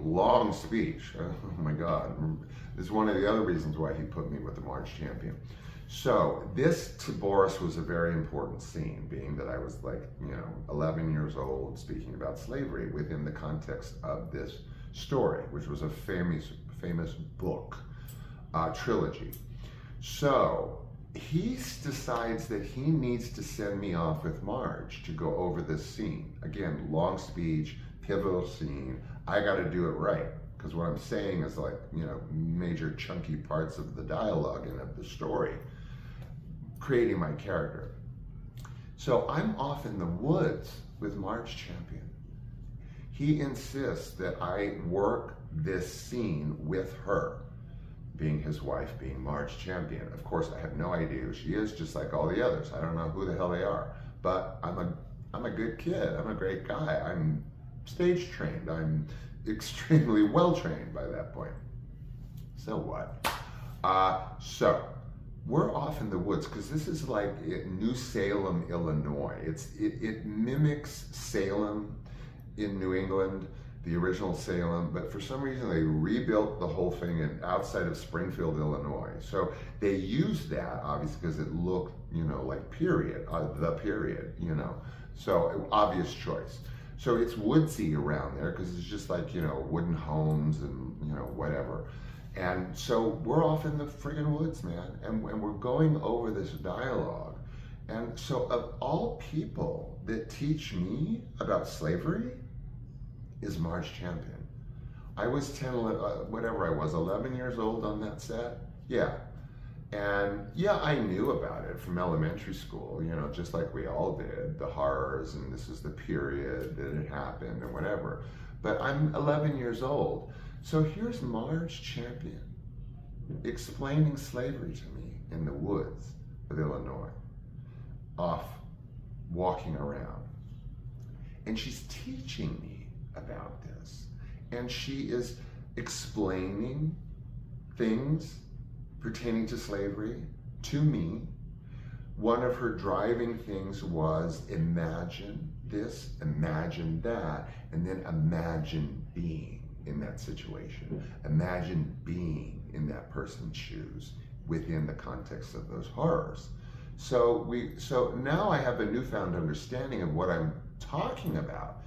long speech. Oh my God. This is one of the other reasons why he put me with the Marge champion. So this to Boris was a very important scene, being that I was like, 11 years old speaking about slavery within the context of this story, which was a famous book, trilogy. So he decides that he needs to send me off with Marge to go over this scene. Again, long speech, pivotal scene. I got to do it right, because what I'm saying is like, major chunky parts of the dialogue and of the story, creating my character. So I'm off in the woods with Marge champion. He insists that I work this scene with her, being his wife, being Marge champion. Of course, I have no idea who she is, just like all the others. I don't know who the hell they are, but I'm a good kid. I'm a great guy. I'm stage trained. I'm extremely well trained by that point. So what? So we're off in the woods, because this is like New Salem, Illinois. It mimics Salem in New England, the original Salem, but for some reason they rebuilt the whole thing outside of Springfield, Illinois. So they used that obviously because it looked, like period, the period, So obvious choice. So it's woodsy around there because it's just like, wooden homes and, whatever. And so we're off in the friggin' woods, man, and we're going over this dialogue. And so of all people that teach me about slavery is Marge champion. I was 10, whatever I was, 11 years old on that set. Yeah. And yeah, I knew about it from elementary school, just like we all did, the horrors, and this is the period that it happened and whatever. But I'm 11 years old. So here's Marge champion explaining slavery to me in the woods of Illinois, off walking around. And she's teaching me about this. And she is explaining things pertaining to slavery to me. One of her driving things was imagine this, imagine that, and then imagine being in that situation. Imagine being in that person's shoes within the context of those horrors. So now I have a newfound understanding of what I'm talking about.